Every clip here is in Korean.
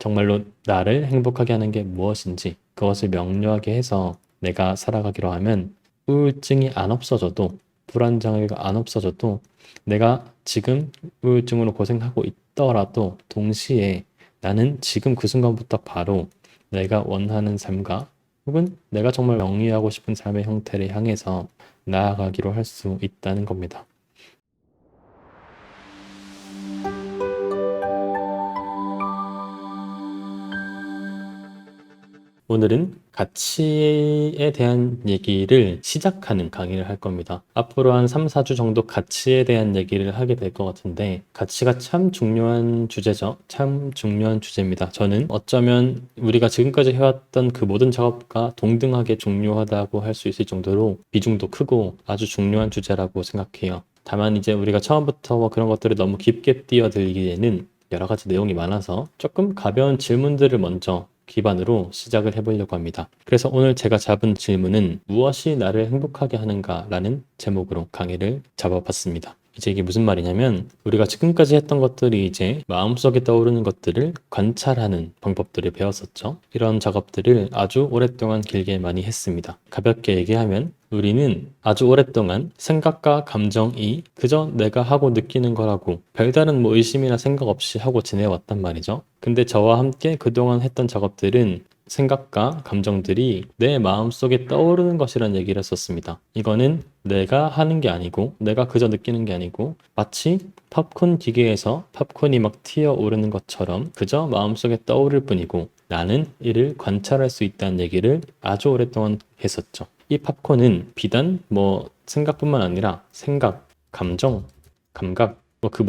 정말로 나를 행복하게 하는 게 무엇인지 그것을 명료하게 해서 내가 살아가기로 하면 우울증이 안 없어져도 불안장애가 안 없어져도 내가 지금 우울증으로 고생하고 있더라도 동시에 나는 지금 그 순간부터 바로 내가 원하는 삶과 혹은 내가 정말 영위하고 싶은 삶의 형태를 향해서 나아가기로 할 수 있다는 겁니다. 오늘은 가치에 대한 얘기를 시작하는 강의를 할 겁니다. 앞으로 한 3, 4주 정도 가치에 대한 얘기를 하게 될 것 같은데 가치가 참 중요한 주제죠. 참 중요한 주제입니다. 저는 어쩌면 우리가 지금까지 해왔던 그 모든 작업과 동등하게 중요하다고 할 수 있을 정도로 비중도 크고 아주 중요한 주제라고 생각해요. 다만 이제 우리가 처음부터 그런 것들을 너무 깊게 뛰어들기에는 여러 가지 내용이 많아서 조금 가벼운 질문들을 먼저 기반으로 시작을 해보려고 합니다. 그래서 오늘 제가 잡은 질문은 무엇이 나를 행복하게 하는가 라는 제목으로 강의를 잡아봤습니다. 이제 이게 무슨 말이냐면 우리가 지금까지 했던 것들이 이제 마음속에 떠오르는 것들을 관찰하는 방법들을 배웠었죠. 이런 작업들을 아주 오랫동안 길게 많이 했습니다. 가볍게 얘기하면 우리는 아주 오랫동안 생각과 감정이 그저 내가 하고 느끼는 거라고 별다른 뭐 의심이나 생각 없이 하고 지내왔단 말이죠. 근데 저와 함께 그동안 했던 작업들은 생각과 감정들이 내 마음속에 떠오르는 것이라는 얘기를 했었습니다. 이거는 내가 하는 게 아니고 내가 그저 느끼는 게 아니고 마치 팝콘 기계에서 팝콘이 막 튀어오르는 것처럼 그저 마음속에 떠오를 뿐이고 나는 이를 관찰할 수 있다는 얘기를 아주 오랫동안 했었죠. 이 팝콘은 비단 뭐 생각뿐만 아니라 생각, 감정, 감각, 뭐 그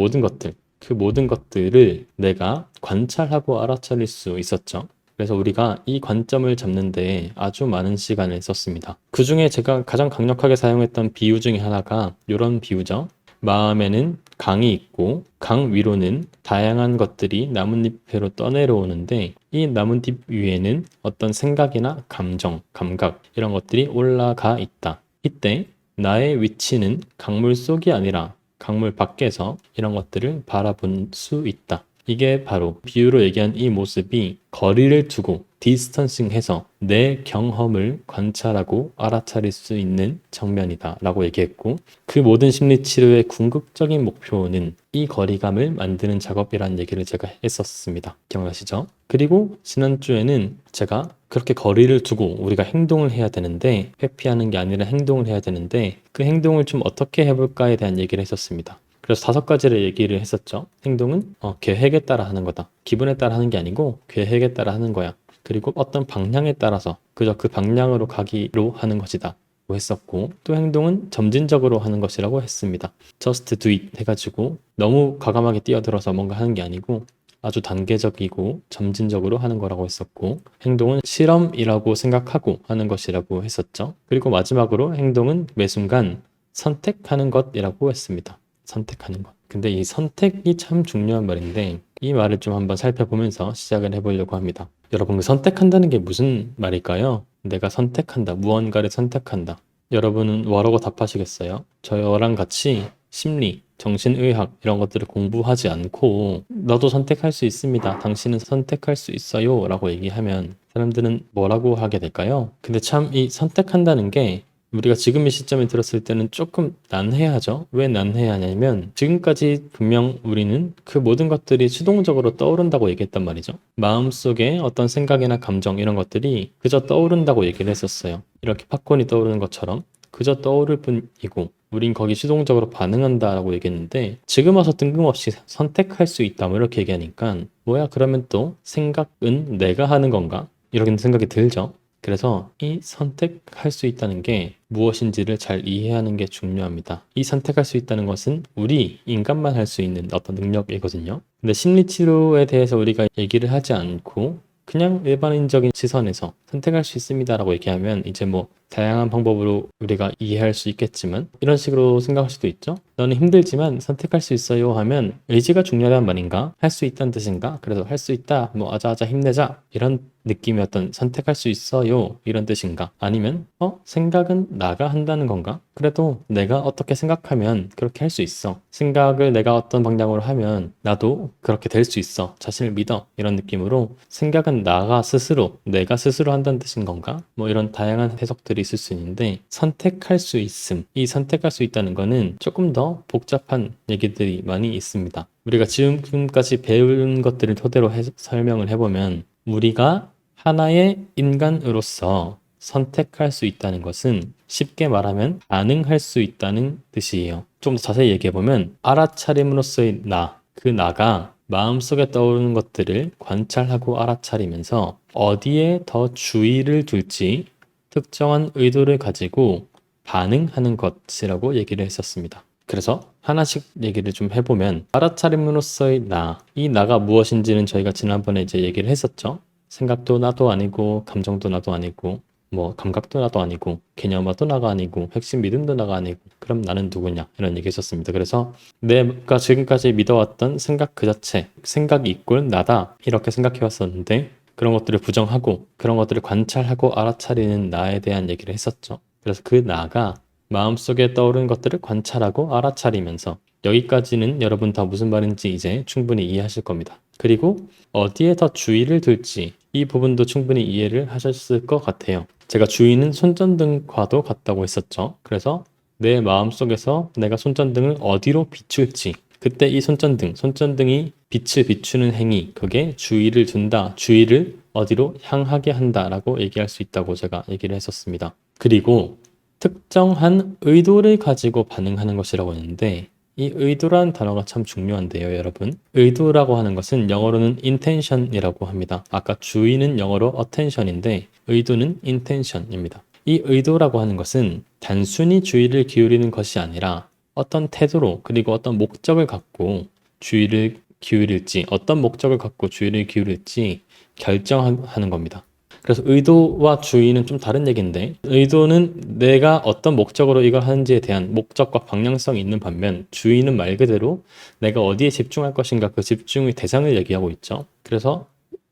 모든 것들을 내가 관찰하고 알아차릴 수 있었죠. 그래서 우리가 이 관점을 잡는 데 아주 많은 시간을 썼습니다. 그 중에 제가 가장 강력하게 사용했던 비유 중에 하나가 이런 비유죠. 마음에는 강이 있고 강 위로는 다양한 것들이 나뭇잎으로 떠내려오는데 이 나뭇잎 위에는 어떤 생각이나 감정, 감각 이런 것들이 올라가 있다. 이때 나의 위치는 강물 속이 아니라 강물 밖에서 이런 것들을 바라볼 수 있다. 이게 바로 비유로 얘기한 이 모습이 거리를 두고 디스턴싱 해서 내 경험을 관찰하고 알아차릴 수 있는 정면이다 라고 얘기했고 그 모든 심리치료의 궁극적인 목표는 이 거리감을 만드는 작업이라는 얘기를 제가 했었습니다. 기억나시죠? 그리고 지난주에는 제가 그렇게 거리를 두고 우리가 행동을 해야 되는데 회피하는 게 아니라 행동을 해야 되는데 그 행동을 좀 어떻게 해볼까에 대한 얘기를 했었습니다. 그래서 5가지를 얘기를 했었죠. 행동은 계획에 따라 하는 거다. 기분에 따라 하는 게 아니고 계획에 따라 하는 거야. 그리고 어떤 방향에 따라서 그저 그 방향으로 가기로 하는 것이다. 했었고 또 행동은 점진적으로 하는 것이라고 했습니다. Just do it 해가지고 너무 과감하게 뛰어들어서 뭔가 하는 게 아니고 아주 단계적이고 점진적으로 하는 거라고 했었고 행동은 실험이라고 생각하고 하는 것이라고 했었죠. 그리고 마지막으로 행동은 매 순간 선택하는 것이라고 했습니다. 선택하는 것. 근데 이 선택이 참 중요한 말인데 이 말을 좀 한번 살펴보면서 시작을 해보려고 합니다. 여러분, 그 선택한다는 게 무슨 말일까요? 내가 선택한다, 무언가를 선택한다. 여러분은 뭐라고 답하시겠어요? 저랑 같이 심리, 정신의학 이런 것들을 공부하지 않고 너도 선택할 수 있습니다. 당신은 선택할 수 있어요. 라고 얘기하면 사람들은 뭐라고 하게 될까요? 근데 참 이 선택한다는 게 우리가 지금 이 시점에 들었을 때는 조금 난해하죠. 왜 난해하냐면 지금까지 분명 우리는 그 모든 것들이 수동적으로 떠오른다고 얘기했단 말이죠. 마음속에 어떤 생각이나 감정 이런 것들이 그저 떠오른다고 얘기를 했었어요. 이렇게 팝콘이 떠오르는 것처럼 그저 떠오를 뿐이고 우린 거기 수동적으로 반응한다라고 얘기했는데 지금 와서 뜬금없이 선택할 수 있다 뭐 이렇게 얘기하니까 뭐야 그러면 또 생각은 내가 하는 건가? 이런 생각이 들죠. 그래서 이 선택할 수 있다는 게 무엇인지를 잘 이해하는 게 중요합니다. 이 선택할 수 있다는 것은 우리 인간만 할 수 있는 어떤 능력이거든요. 근데 심리치료에 대해서 우리가 얘기를 하지 않고 그냥 일반인적인 시선에서 선택할 수 있습니다라고 얘기하면 이제 뭐 다양한 방법으로 우리가 이해할 수 있겠지만 이런 식으로 생각할 수도 있죠. 너는 힘들지만 선택할 수 있어요 하면 의지가 중요하단 말인가? 할 수 있다는 뜻인가? 그래서 할 수 있다, 뭐 아자아자 힘내자 이런 느낌의 어떤 선택할 수 있어요 이런 뜻인가? 아니면 생각은 나가 한다는 건가? 그래도 내가 어떻게 생각하면 그렇게 할 수 있어. 생각을 내가 어떤 방향으로 하면 나도 그렇게 될 수 있어. 자신을 믿어. 이런 느낌으로 생각은 나가 스스로, 내가 스스로 한다는 뜻인 건가? 뭐 이런 다양한 해석들이 있을 수 있는데 선택할 수 있음. 이 선택할 수 있다는 거는 조금 더 복잡한 얘기들이 많이 있습니다. 우리가 지금까지 배운 것들을 토대로 설명을 해보면 우리가 하나의 인간으로서 선택할 수 있다는 것은 쉽게 말하면 반응할 수 있다는 뜻이에요. 좀 더 자세히 얘기해보면 알아차림으로서의 나, 그 나가 마음속에 떠오르는 것들을 관찰하고 알아차리면서 어디에 더 주의를 둘지 특정한 의도를 가지고 반응하는 것이라고 얘기를 했었습니다. 그래서 하나씩 얘기를 좀 해보면 알아차림으로서의 나, 이 나가 무엇인지는 저희가 지난번에 이제 얘기를 했었죠. 생각도 나도 아니고 감정도 나도 아니고 뭐 감각도 나도 아니고 개념화도 나가 아니고 핵심 믿음도 나가 아니고 그럼 나는 누구냐 이런 얘기 했었습니다. 그래서 내가 지금까지 믿어왔던 생각 그 자체, 생각이 이꼴 나다 이렇게 생각해 왔었는데 그런 것들을 부정하고 그런 것들을 관찰하고 알아차리는 나에 대한 얘기를 했었죠. 그래서 그 나가 마음속에 떠오르는 것들을 관찰하고 알아차리면서 여기까지는 여러분 다 무슨 말인지 이제 충분히 이해하실 겁니다. 그리고 어디에 더 주의를 둘지 이 부분도 충분히 이해를 하셨을 것 같아요. 제가 주의는 손전등과도 같다고 했었죠. 그래서 내 마음속에서 내가 손전등을 어디로 비출지 그때 이 손전등이 빛을 비추는 행위 그게 주의를 둔다. 주의를 어디로 향하게 한다라고 얘기할 수 있다고 제가 얘기를 했었습니다. 그리고 특정한 의도를 가지고 반응하는 것이라고 했는데 이 의도라는 단어가 참 중요한데요, 여러분. 의도라고 하는 것은 영어로는 intention이라고 합니다. 아까 주의는 영어로 attention인데 의도는 intention입니다. 이 의도라고 하는 것은 단순히 주의를 기울이는 것이 아니라 어떤 태도로 그리고 어떤 목적을 갖고 주의를 기울일지 어떤 목적을 갖고 주의를 기울일지 결정하는 겁니다. 그래서 의도와 주의는 좀 다른 얘기인데 의도는 내가 어떤 목적으로 이걸 하는지에 대한 목적과 방향성이 있는 반면 주의는 말 그대로 내가 어디에 집중할 것인가 그 집중의 대상을 얘기하고 있죠. 그래서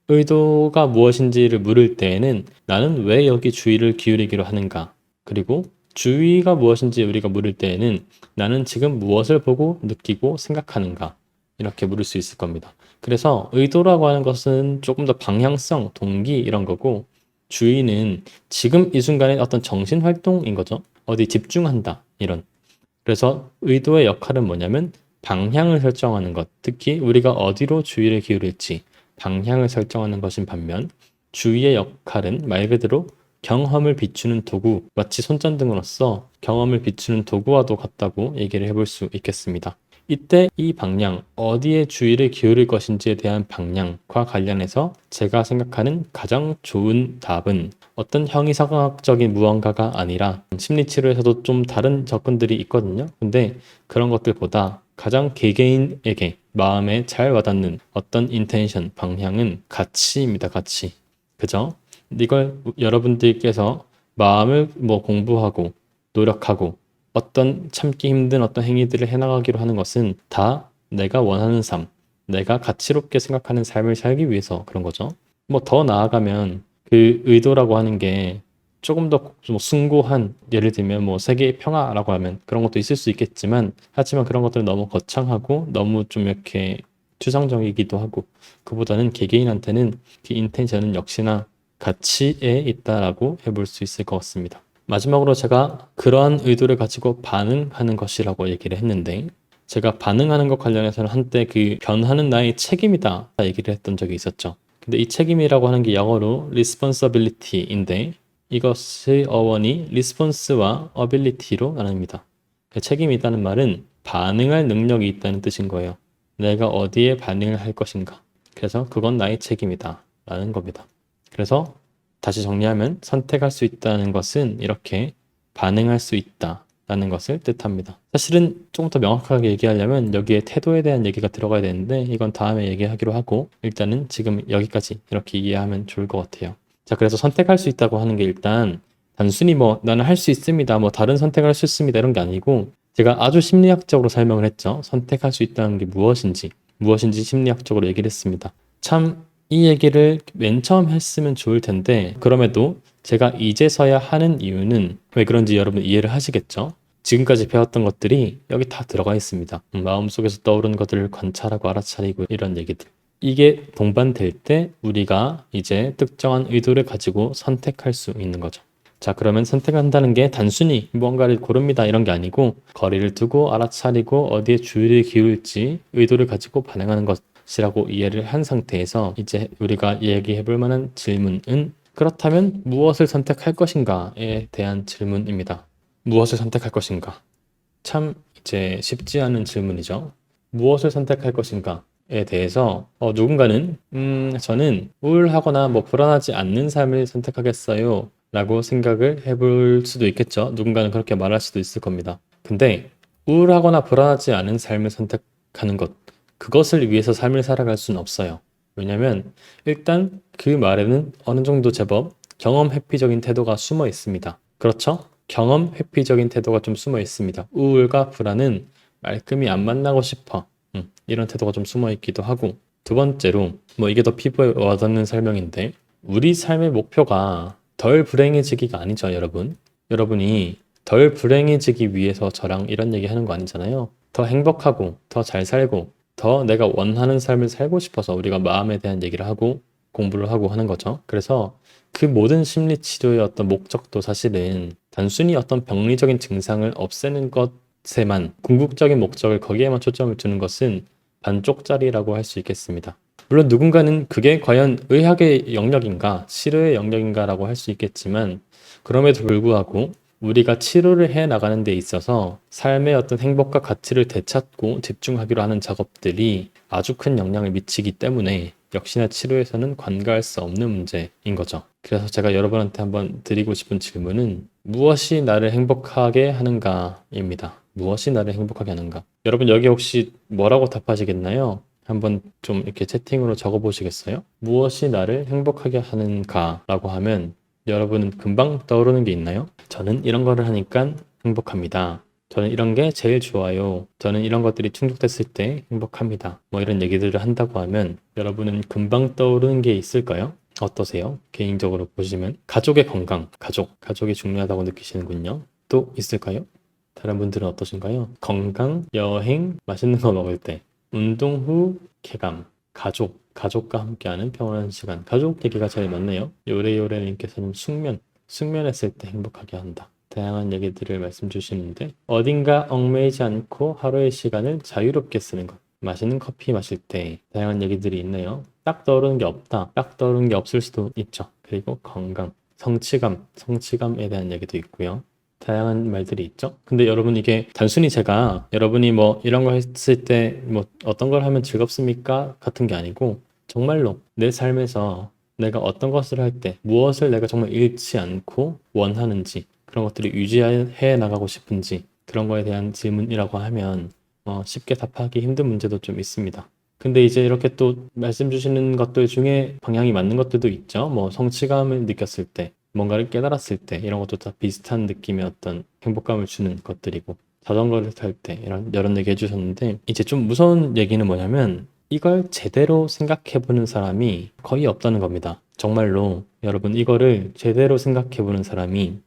의도가 무엇인지를 물을 때에는 나는 왜 여기 주의를 기울이기로 하는가 그리고 주의가 무엇인지 우리가 물을 때에는 나는 지금 무엇을 보고 느끼고 생각하는가 이렇게 물을 수 있을 겁니다. 그래서 의도라고 하는 것은 조금 더 방향성, 동기 이런 거고 주의는 지금 이 순간의 어떤 정신 활동인 거죠. 어디 집중한다 이런. 그래서 의도의 역할은 뭐냐면 방향을 설정하는 것. 특히 우리가 어디로 주의를 기울일지 방향을 설정하는 것인 반면 주의의 역할은 말 그대로 경험을 비추는 도구, 마치 손전등으로서 경험을 비추는 도구와도 같다고 얘기를 해볼 수 있겠습니다. 이때 이 방향, 어디에 주의를 기울일 것인지에 대한 방향과 관련해서 제가 생각하는 가장 좋은 답은 어떤 형이상학적인 무언가가 아니라 심리치료에서도 좀 다른 접근들이 있거든요. 근데 그런 것들보다 가장 개개인에게 마음에 잘 와닿는 어떤 인텐션, 방향은 가치입니다. 가치. 그죠? 이걸 여러분들께서 마음을 공부하고 노력하고 어떤 참기 힘든 어떤 행위들을 해나가기로 하는 것은 다 내가 원하는 삶, 내가 가치롭게 생각하는 삶을 살기 위해서 그런 거죠. 더 나아가면 그 의도라고 하는 게 조금 더 숭고한 예를 들면 세계의 평화라고 하면 그런 것도 있을 수 있겠지만 하지만 그런 것들은 너무 거창하고 너무 좀 이렇게 추상적이기도 하고 그보다는 개개인한테는 그 인텐션은 역시나 가치에 있다라고 해볼 수 있을 것 같습니다. 마지막으로 제가 그러한 의도를 가지고 반응하는 것이라고 얘기를 했는데 제가 반응하는 것 관련해서는 한때 그 변하는 나의 책임이다 얘기를 했던 적이 있었죠. 근데 이 책임이라고 하는 게 영어로 responsibility인데 이것의 어원이 response와 ability로 나뉩니다. 책임이 있다는 말은 반응할 능력이 있다는 뜻인 거예요. 내가 어디에 반응을 할 것인가. 그래서 그건 나의 책임이다 라는 겁니다. 그래서 다시 정리하면 선택할 수 있다는 것은 이렇게 반응할 수 있다라는 것을 뜻합니다. 사실은 조금 더 명확하게 얘기하려면 여기에 태도에 대한 얘기가 들어가야 되는데 이건 다음에 얘기하기로 하고 일단은 지금 여기까지 이렇게 이해하면 좋을 것 같아요. 자, 그래서 선택할 수 있다고 하는 게 일단 단순히 뭐 나는 할 수 있습니다, 뭐 다른 선택을 할 수 있습니다 이런 게 아니고, 제가 아주 심리학적으로 설명을 했죠. 선택할 수 있다는 게 무엇인지 심리학적으로 얘기를 했습니다. 참 이 얘기를 맨 처음 했으면 좋을 텐데, 그럼에도 제가 이제서야 하는 이유는 왜 그런지 여러분 이해를 하시겠죠? 지금까지 배웠던 것들이 여기 다 들어가 있습니다. 마음속에서 떠오르는 것들을 관찰하고 알아차리고 이런 얘기들. 이게 동반될 때 우리가 이제 특정한 의도를 가지고 선택할 수 있는 거죠. 자, 그러면 선택한다는 게 단순히 무언가를 고릅니다 이런 게 아니고, 거리를 두고 알아차리고 어디에 주의를 기울일지 의도를 가지고 반응하는 것이라고 이해를 한 상태에서 이제 우리가 얘기해 볼 만한 질문은, 그렇다면 무엇을 선택할 것인가에 대한 질문입니다. 무엇을 선택할 것인가? 참 이제 쉽지 않은 질문이죠. 무엇을 선택할 것인가에 대해서 누군가는 저는 우울하거나 뭐 불안하지 않는 삶을 선택하겠어요 라고 생각을 해볼 수도 있겠죠. 누군가는 그렇게 말할 수도 있을 겁니다. 근데 우울하거나 불안하지 않은 삶을 선택하는 것, 그것을 위해서 삶을 살아갈 수는 없어요. 왜냐면 일단 그 말에는 어느 정도 제법 경험 회피적인 태도가 숨어 있습니다. 그렇죠? 경험 회피적인 태도가 좀 숨어 있습니다. 우울과 불안은 말끔히 안 만나고 싶어, 이런 태도가 좀 숨어 있기도 하고, 두 번째로 뭐 이게 더 피부에 와닿는 설명인데, 우리 삶의 목표가 덜 불행해지기가 아니죠, 여러분. 여러분이 덜 불행해지기 위해서 저랑 이런 얘기 하는 거 아니잖아요. 더 행복하고 더 잘 살고 더 내가 원하는 삶을 살고 싶어서 우리가 마음에 대한 얘기를 하고 공부를 하고 하는 거죠. 그래서 그 모든 심리 치료의 어떤 목적도 사실은 단순히 어떤 병리적인 증상을 없애는 것에만, 궁극적인 목적을 거기에만 초점을 두는 것은 반쪽짜리라고 할 수 있겠습니다. 물론 누군가는 그게 과연 의학의 영역인가 치료의 영역인가라고 할 수 있겠지만, 그럼에도 불구하고 우리가 치료를 해 나가는 데 있어서 삶의 어떤 행복과 가치를 되찾고 집중하기로 하는 작업들이 아주 큰 영향을 미치기 때문에 역시나 치료에서는 관가할 수 없는 문제인 거죠. 그래서 제가 여러분한테 한번 드리고 싶은 질문은, 무엇이 나를 행복하게 하는가입니다. 무엇이 나를 행복하게 하는가? 여러분 여기 혹시 뭐라고 답하시겠나요? 한번 좀 이렇게 채팅으로 적어 보시겠어요? 무엇이 나를 행복하게 하는가 라고 하면 여러분은 금방 떠오르는 게 있나요? 저는 이런 거를 하니까 행복합니다. 저는 이런 게 제일 좋아요. 저는 이런 것들이 충족됐을 때 행복합니다. 뭐 이런 얘기들을 한다고 하면 여러분은 금방 떠오르는 게 있을까요? 어떠세요? 개인적으로 보시면 가족의 건강, 가족이 중요하다고 느끼시는군요. 또 있을까요? 다른 분들은 어떠신가요? 건강, 여행, 맛있는 거 먹을 때, 운동 후 쾌감, 가족과 함께하는 평온한 시간. 가족 얘기가 제일 많네요. 요래요래님께서는 숙면했을 때 행복하게 한다. 다양한 얘기들을 말씀 주시는데, 어딘가 얽매이지 않고 하루의 시간을 자유롭게 쓰는 것. 맛있는 커피 마실 때 다양한 얘기들이 있네요. 딱 떠오르는 게 없다. 딱 떠오르는 게 없을 수도 있죠. 그리고 건강, 성취감에 대한 얘기도 있고요. 다양한 말들이 있죠. 근데 여러분 이게 단순히 제가 여러분이 뭐 이런 거 했을 때 뭐 어떤 걸 하면 즐겁습니까? 같은 게 아니고, 정말로 내 삶에서 내가 어떤 것을 할 때 무엇을 내가 정말 잃지 않고 원하는지, 그런 것들을 유지해 나가고 싶은지, 그런 거에 대한 질문이라고 하면 쉽게 답하기 힘든 문제도 좀 있습니다. 근데 이제 이렇게 또 말씀 주시는 것들 중에 방향이 맞는 것들도 있죠. 뭐 성취감을 느꼈을 때, 뭔가를 깨달았을 때, 이런 것도 다 비슷한 느낌의 어떤 행복감을 주는 것들이고, 자전거를 탈 때 이런 얘기 해주셨는데, 이제 좀 무서운 얘기는 뭐냐면 이걸 제대로 생각해보는 사람이 거의 없다는 겁니다. 정말로 여러분 이거를 제대로 생각해보는 사람이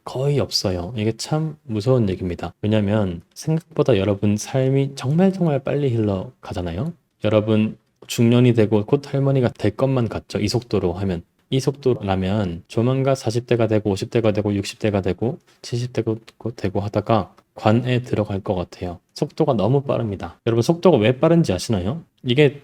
거의 없어요. 이게 참 무서운 얘기입니다. 왜냐면 생각보다 여러분 삶이 정말 빨리 흘러가잖아요. 여러분 중년이 되고 곧 할머니가 될 것만 같죠. 이 속도로 하면. 이 속도라면 조만간 40대가 되고 50대가 되고 60대가 되고 70대가 되고 하다가 관에 들어갈 것 같아요. 속도가 너무 빠릅니다. 여러분 속도가 왜 빠른지 아시나요? 이게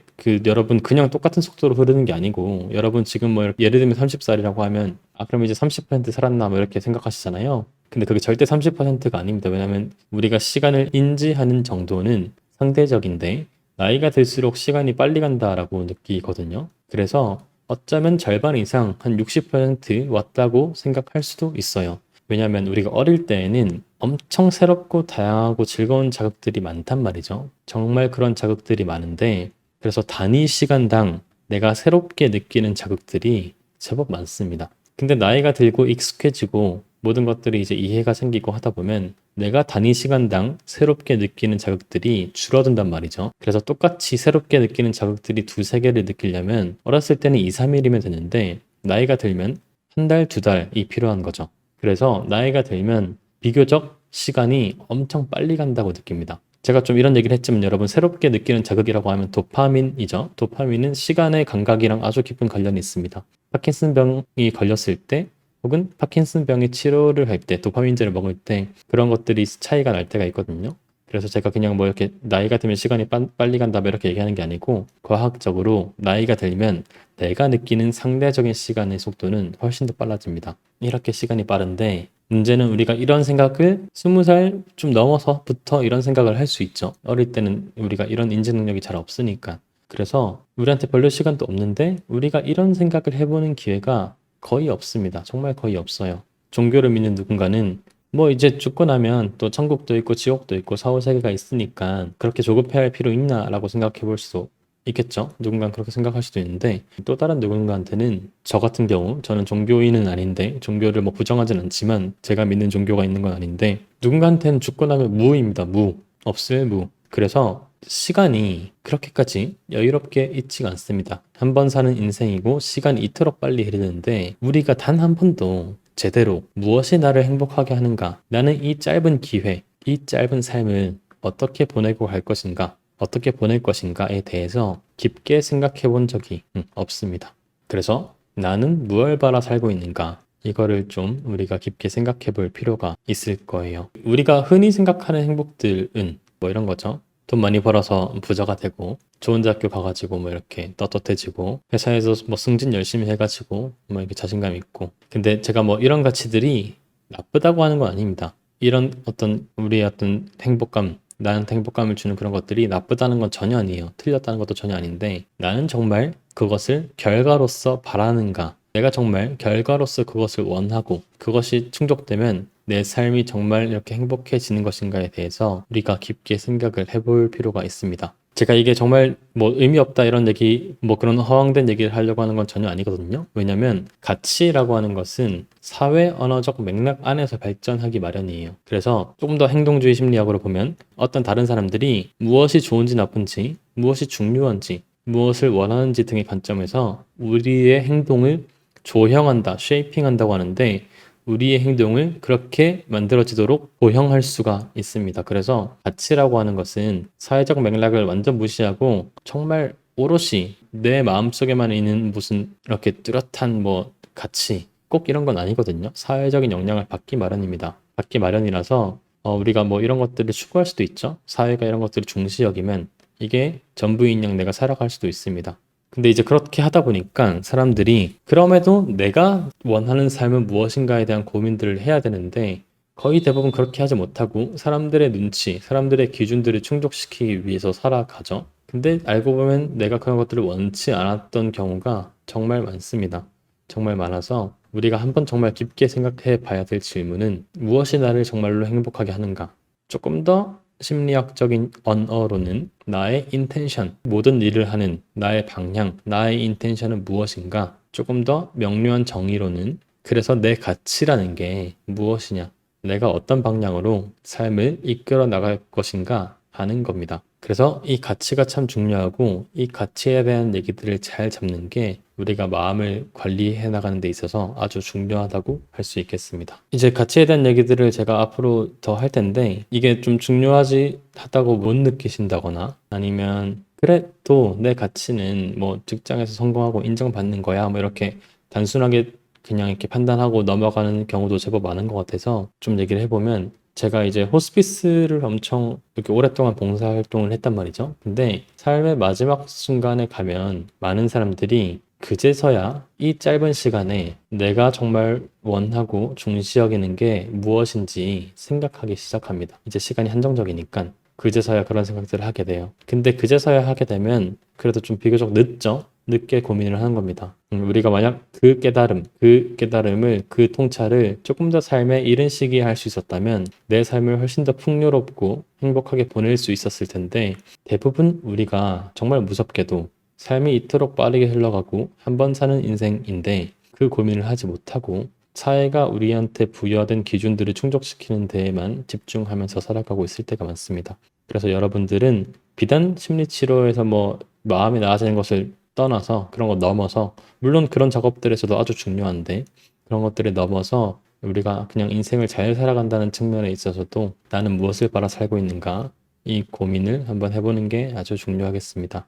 여러분 그냥 똑같은 속도로 흐르는 게 아니고, 여러분 지금 뭐 예를 들면 30살이라고 하면 그럼 이제 30% 살았나 뭐 이렇게 생각하시잖아요. 근데 그게 절대 30%가 아닙니다. 왜냐하면 우리가 시간을 인지하는 정도는 상대적인데, 나이가 들수록 시간이 빨리 간다라고 느끼거든요. 그래서 어쩌면 절반 이상 한 60% 왔다고 생각할 수도 있어요. 왜냐하면 우리가 어릴 때에는 엄청 새롭고 다양하고 즐거운 자극들이 많단 말이죠. 정말 그런 자극들이 많은데, 그래서 단위 시간당 내가 새롭게 느끼는 자극들이 제법 많습니다. 근데 나이가 들고 익숙해지고 모든 것들이 이제 이해가 생기고 하다 보면 내가 단위 시간당 새롭게 느끼는 자극들이 줄어든단 말이죠. 그래서 똑같이 새롭게 느끼는 자극들이 두세 개를 느끼려면 어렸을 때는 2, 3일이면 되는데 나이가 들면 한 달, 두 달이 필요한 거죠. 그래서 나이가 들면 비교적 시간이 엄청 빨리 간다고 느낍니다. 제가 좀 이런 얘기를 했지만 여러분 새롭게 느끼는 자극이라고 하면 도파민이죠. 도파민은 시간의 감각이랑 아주 깊은 관련이 있습니다. 파킨슨병이 걸렸을 때 혹은 파킨슨병의 치료를 할 때 도파민제를 먹을 때 그런 것들이 차이가 날 때가 있거든요. 그래서 제가 그냥 뭐 이렇게 나이가 들면 시간이 빨리 간다 이렇게 얘기하는 게 아니고 과학적으로 나이가 들면 내가 느끼는 상대적인 시간의 속도는 훨씬 더 빨라집니다. 이렇게 시간이 빠른데 문제는 우리가 이런 생각을 20살 좀 넘어서부터 이런 생각을 할 수 있죠. 어릴 때는 우리가 이런 인지 능력이 잘 없으니까. 그래서 우리한테 별로 시간도 없는데 우리가 이런 생각을 해보는 기회가 거의 없습니다. 정말 거의 없어요. 종교를 믿는 누군가는 뭐 이제 죽고 나면 또 천국도 있고 지옥도 있고 사후세계가 있으니까 그렇게 조급해할 필요 있나라고 생각해 볼 수도 있겠죠. 누군가는 그렇게 생각할 수도 있는데 또 다른 누군가한테는 저 같은 경우 저는 종교인은 아닌데 종교를 뭐 부정하진 않지만 제가 믿는 종교가 있는 건 아닌데 누군가한테는 죽고 나면 무입니다. 무. 없을 무. 그래서 시간이 그렇게까지 여유롭게 있지가 않습니다. 한 번 사는 인생이고 시간이 이토록 빨리 흐르는데 우리가 단 한 번도 제대로 무엇이 나를 행복하게 하는가? 나는 이 짧은 기회, 이 짧은 삶을 어떻게 보내고 갈 것인가? 어떻게 보낼 것인가에 대해서 깊게 생각해 본 적이 없습니다. 그래서 나는 무얼 바라 살고 있는가? 이거를 좀 우리가 깊게 생각해 볼 필요가 있을 거예요. 우리가 흔히 생각하는 행복들은 뭐 이런 거죠. 돈 많이 벌어서 부자가 되고 좋은 대학교 가가지고 뭐 이렇게 떳떳해지고 회사에서 뭐 승진 열심히 해가지고 뭐 이렇게 자신감 있고 근데 제가 뭐 이런 가치들이 나쁘다고 하는 건 아닙니다. 이런 어떤 우리의 어떤 행복감 나한테 행복감을 주는 그런 것들이 나쁘다는 건 전혀 아니에요. 틀렸다는 것도 전혀 아닌데 나는 정말 그것을 결과로서 바라는가 내가 정말 결과로서 그것을 원하고 그것이 충족되면 내 삶이 정말 이렇게 행복해지는 것인가에 대해서 우리가 깊게 생각을 해볼 필요가 있습니다. 제가 이게 정말 뭐 의미 없다 이런 얘기, 뭐 그런 허황된 얘기를 하려고 하는 건 전혀 아니거든요. 왜냐면 가치라고 하는 것은 사회 언어적 맥락 안에서 발전하기 마련이에요. 그래서 조금 더 행동주의 심리학으로 보면 어떤 다른 사람들이 무엇이 좋은지 나쁜지, 무엇이 중요한지, 무엇을 원하는지 등의 관점에서 우리의 행동을 조형한다, 쉐이핑한다고 하는데 우리의 행동을 그렇게 만들어지도록 보형할 수가 있습니다. 그래서 가치라고 하는 것은 사회적 맥락을 완전 무시하고 정말 오롯이 내 마음속에만 있는 무슨 이렇게 뚜렷한 뭐 가치 꼭 이런 건 아니거든요. 사회적인 영향을 받기 마련입니다. 받기 마련이라서 우리가 뭐 이런 것들을 추구할 수도 있죠. 사회가 이런 것들을 중시 여기면 이게 전부인 양 내가 살아갈 수도 있습니다. 근데 이제 그렇게 하다 보니까 사람들이 그럼에도 내가 원하는 삶은 무엇인가에 대한 고민들을 해야 되는데 거의 대부분 그렇게 하지 못하고 사람들의 눈치, 사람들의 기준들을 충족시키기 위해서 살아가죠. 근데 알고 보면 내가 그런 것들을 원치 않았던 경우가 정말 많습니다. 정말 많아서 우리가 한번 정말 깊게 생각해 봐야 될 질문은 무엇이 나를 정말로 행복하게 하는가? 조금 더 심리학적인 언어로는 나의 인텐션, 모든 일을 하는 나의 방향, 나의 인텐션은 무엇인가? 조금 더 명료한 정의로는 그래서 내 가치라는 게 무엇이냐? 내가 어떤 방향으로 삶을 이끌어 나갈 것인가 하는 겁니다. 그래서 이 가치가 참 중요하고 이 가치에 대한 얘기들을 잘 잡는 게 우리가 마음을 관리해 나가는 데 있어서 아주 중요하다고 할 수 있겠습니다. 이제 가치에 대한 얘기들을 제가 앞으로 더 할 텐데 이게 좀 중요하지 하다고 못 느끼신다거나 아니면 그래 또 내 가치는 뭐 직장에서 성공하고 인정받는 거야 뭐 이렇게 단순하게 그냥 이렇게 판단하고 넘어가는 경우도 제법 많은 것 같아서 좀 얘기를 해보면 제가 이제 호스피스를 엄청 이렇게 오랫동안 봉사활동을 했단 말이죠. 근데 삶의 마지막 순간에 가면 많은 사람들이 그제서야 이 짧은 시간에 내가 정말 원하고 중시 여기는 게 무엇인지 생각하기 시작합니다. 이제 시간이 한정적이니까 그제서야 그런 생각들을 하게 돼요. 근데 그제서야 하게 되면 그래도 좀 비교적 늦죠? 늦게 고민을 하는 겁니다. 우리가 만약 그 깨달음을, 그 통찰을 조금 더 삶의 이른 시기에 할 수 있었다면 내 삶을 훨씬 더 풍요롭고 행복하게 보낼 수 있었을 텐데 대부분 우리가 정말 무섭게도 삶이 이토록 빠르게 흘러가고 한 번 사는 인생인데 그 고민을 하지 못하고 사회가 우리한테 부여된 기준들을 충족시키는 데에만 집중하면서 살아가고 있을 때가 많습니다. 그래서 여러분들은 비단 심리치료에서 뭐 마음이 나아지는 것을 떠나서 그런 거 넘어서, 물론 그런 작업들에서도 아주 중요한데 그런 것들을 넘어서 우리가 그냥 인생을 잘 살아간다는 측면에 있어서도 나는 무엇을 바라 살고 있는가, 이 고민을 한번 해보는 게 아주 중요하겠습니다.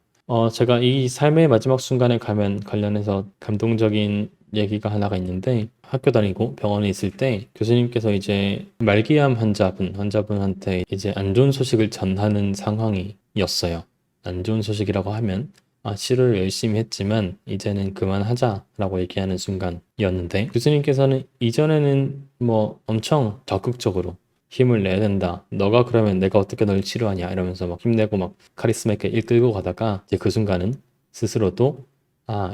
제가 이 삶의 마지막 순간에 가면 관련해서 감동적인 얘기가 하나가 있는데, 학교 다니고 병원에 있을 때 교수님께서 이제 말기암 환자분한테 이제 안 좋은 소식을 전하는 상황이었어요. 안 좋은 소식이라고 하면 치료를 열심히 했지만 이제는 그만하자라고 얘기하는 순간이었는데, 교수님께서는 이전에는 뭐 엄청 적극적으로 힘을 내야 된다, 너가 그러면 내가 어떻게 널 치료하냐 이러면서 막 힘내고 막 카리스마 있게 이끌고 가다가 이제 그 순간은 스스로도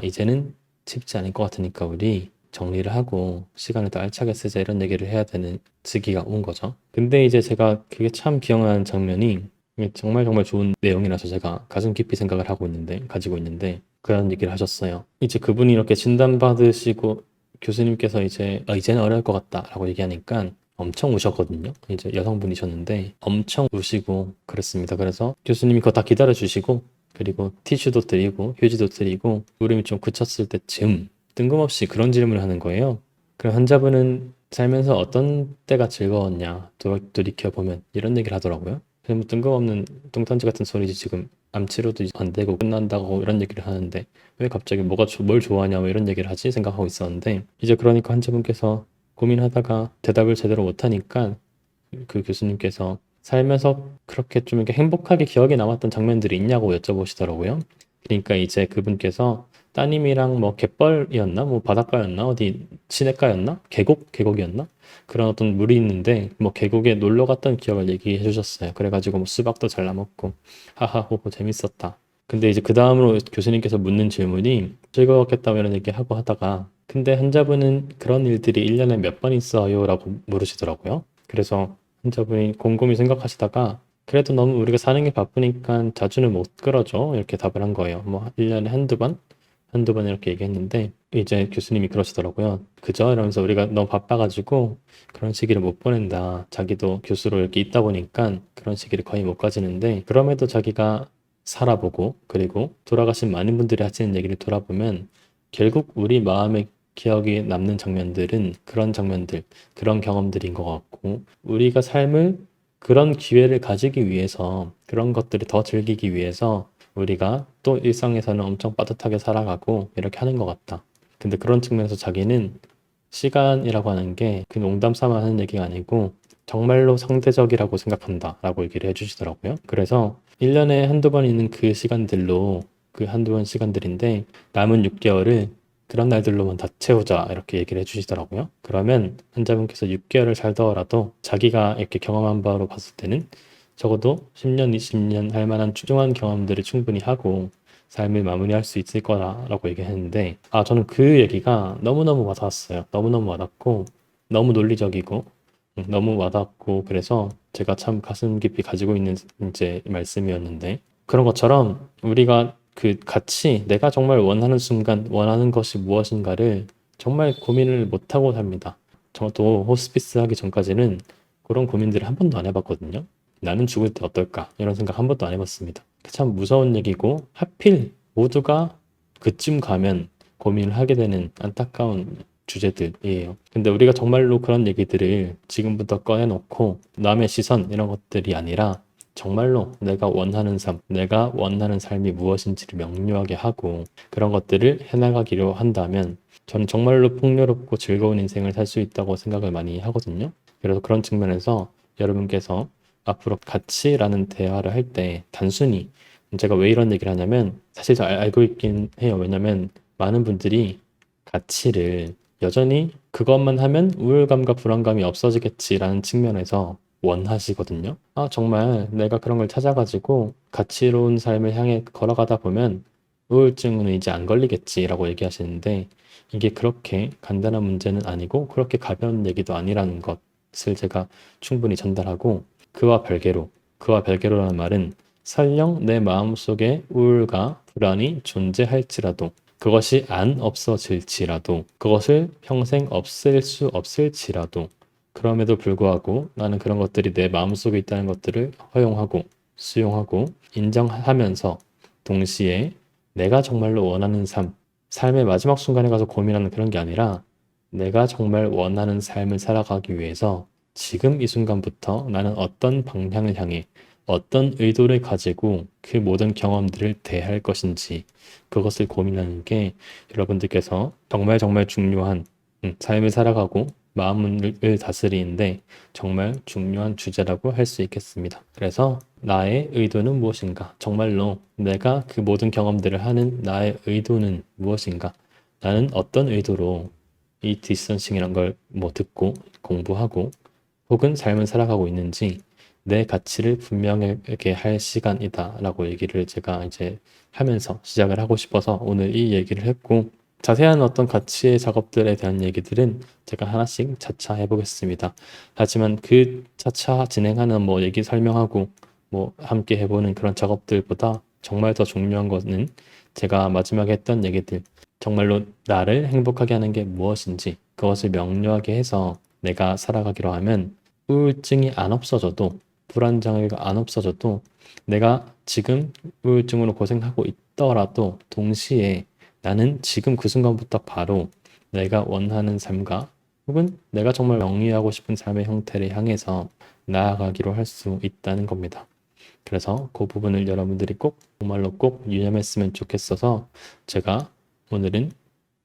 이제는 쉽지 않을 것 같으니까 우리 정리를 하고 시간을 더 알차게 쓰자, 이런 얘기를 해야 되는 시기가 온 거죠. 근데 이제 제가 그게 참 기억나는 장면이, 이게 정말 정말 좋은 내용이라서 제가 가슴 깊이 생각을 가지고 있는데, 그런 얘기를 하셨어요. 이제 그분이 이렇게 진단받으시고 교수님께서 이제 이제는 어려울 것 같다라고 얘기하니까 엄청 우셨거든요. 이제 여성분이셨는데 엄청 우시고 그랬습니다. 그래서 교수님이 그거 다 기다려 주시고, 그리고 티슈도 드리고 휴지도 드리고 울음이 좀 그쳤을 때쯤 뜬금없이 그런 질문을 하는 거예요. 그럼 환자분은 살면서 어떤 때가 즐거웠냐 돌이켜보면, 이런 얘기를 하더라고요. 그냥 뭐 뜬금없는 뚱딴지 같은 소리지, 지금 암 치료도 안 되고 끝난다고 이런 얘기를 하는데 왜 갑자기 뭘 좋아하냐 뭐 이런 얘기를 하지 생각하고 있었는데, 이제 그러니까 환자분께서 고민하다가 대답을 제대로 못하니까 그 교수님께서 살면서 그렇게 좀 이렇게 행복하게 기억에 남았던 장면들이 있냐고 여쭤보시더라고요. 그러니까 이제 그분께서 따님이랑 뭐 갯벌이었나 뭐 바닷가였나 어디 시냇가였나 계곡이었나 그런 어떤 물이 있는데 뭐 계곡에 놀러 갔던 기억을 얘기해 주셨어요. 그래가지고 뭐 수박도 잘 나먹고 하하호호 재밌었다. 근데 이제 그 다음으로 교수님께서 묻는 질문이 즐거웠겠다고 이런 얘기하고 하다가, 근데 환자분은 그런 일들이 1년에 몇 번 있어요? 라고 물으시더라고요. 그래서 환자분이 곰곰이 생각하시다가 그래도 너무 우리가 사는 게 바쁘니까 자주는 못 그러죠. 이렇게 답을 한 거예요. 뭐 1년에 한두 번 이렇게 얘기했는데, 이제 교수님이 그러시더라고요. 그죠? 이러면서 우리가 너무 바빠가지고 그런 시기를 못 보낸다. 자기도 교수로 이렇게 있다 보니까 그런 시기를 거의 못 가지는데, 그럼에도 자기가 살아보고 그리고 돌아가신 많은 분들이 하시는 얘기를 돌아보면 결국 우리 마음에 기억이 남는 장면들은 그런 장면들, 그런 경험들인 것 같고, 우리가 삶을 그런 기회를 가지기 위해서, 그런 것들을 더 즐기기 위해서 우리가 또 일상에서는 엄청 빠듯하게 살아가고 이렇게 하는 것 같다. 근데 그런 측면에서 자기는 시간이라고 하는 게 그 농담 삼아 하는 얘기가 아니고 정말로 상대적이라고 생각한다 라고 얘기를 해주시더라고요. 그래서 1년에 한두 번 있는 그 시간들로, 그 한두 번 시간들인데 남은 6개월을 그런 날들로만 다 채우자 이렇게 얘기를 해주시더라고요. 그러면 환자분께서 6개월을 살더라도 자기가 이렇게 경험한 바로 봤을 때는 적어도 10년, 20년 할 만한 출중한 경험들을 충분히 하고 삶을 마무리할 수 있을 거라고 얘기했는데, 저는 그 얘기가 너무너무 와닿았어요. 너무너무 와닿고 너무 논리적이고 너무 와닿고, 그래서 제가 참 가슴 깊이 가지고 있는 이제 말씀이었는데, 그런 것처럼 우리가 그 같이 내가 정말 원하는 순간 원하는 것이 무엇인가를 정말 고민을 못하고 삽니다. 저도 호스피스 하기 전까지는 그런 고민들을 한 번도 안 해봤거든요. 나는 죽을 때 어떨까 이런 생각 한 번도 안 해봤습니다. 참 무서운 얘기고, 하필 모두가 그쯤 가면 고민을 하게 되는 안타까운 주제들이에요. 근데 우리가 정말로 그런 얘기들을 지금부터 꺼내놓고 남의 시선 이런 것들이 아니라 정말로 내가 원하는 삶, 내가 원하는 삶이 무엇인지를 명료하게 하고 그런 것들을 해나가기로 한다면 저는 정말로 풍요롭고 즐거운 인생을 살 수 있다고 생각을 많이 하거든요. 그래서 그런 측면에서 여러분께서 앞으로 가치라는 대화를 할 때 단순히, 제가 왜 이런 얘기를 하냐면 사실 저 알고 있긴 해요. 왜냐면 많은 분들이 가치를 여전히 그것만 하면 우울감과 불안감이 없어지겠지라는 측면에서 원하시거든요. 정말 내가 그런 걸 찾아가지고 가치로운 삶을 향해 걸어가다 보면 우울증은 이제 안 걸리겠지라고 얘기하시는데, 이게 그렇게 간단한 문제는 아니고 그렇게 가벼운 얘기도 아니라는 것을 제가 충분히 전달하고, 그와 별개로라는 말은 설령 내 마음속에 우울과 불안이 존재할지라도 그것이 안 없어질지라도, 그것을 평생 없앨 수 없을지라도, 그럼에도 불구하고 나는 그런 것들이 내 마음속에 있다는 것들을 허용하고 수용하고 인정하면서 동시에 내가 정말로 원하는 삶의 마지막 순간에 가서 고민하는 그런 게 아니라 내가 정말 원하는 삶을 살아가기 위해서 지금 이 순간부터 나는 어떤 방향을 향해 어떤 의도를 가지고 그 모든 경험들을 대할 것인지 그것을 고민하는 게 여러분들께서 정말 정말 중요한 삶을 살아가고 마음을 다스리는데 정말 중요한 주제라고 할 수 있겠습니다. 그래서 나의 의도는 무엇인가? 정말로 내가 그 모든 경험들을 하는 나의 의도는 무엇인가? 나는 어떤 의도로 이 디스턴싱이란 걸 뭐 듣고 공부하고 혹은 삶을 살아가고 있는지 내 가치를 분명하게 할 시간이다라고 얘기를 제가 이제 하면서 시작을 하고 싶어서 오늘 이 얘기를 했고 자세한 어떤 가치의 작업들에 대한 얘기들은 제가 하나씩 차차 해보겠습니다. 하지만 그 차차 진행하는 뭐 얘기 설명하고 뭐 함께 해보는 그런 작업들보다 정말 더 중요한 것은 제가 마지막에 했던 얘기들 정말로 나를 행복하게 하는 게 무엇인지 그것을 명료하게 해서 내가 살아가기로 하면 우울증이 안 없어져도 불안장애가 안 없어져도 내가 지금 우울증으로 고생하고 있더라도 동시에 나는 지금 그 순간부터 바로 내가 원하는 삶과 혹은 내가 정말 영위하고 싶은 삶의 형태를 향해서 나아가기로 할 수 있다는 겁니다. 그래서 그 부분을 여러분들이 꼭 정말로 꼭 유념했으면 좋겠어서 제가 오늘은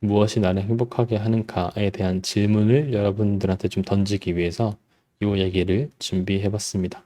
무엇이 나를 행복하게 하는가에 대한 질문을 여러분들한테 좀 던지기 위해서 이 얘기를 준비해 봤습니다.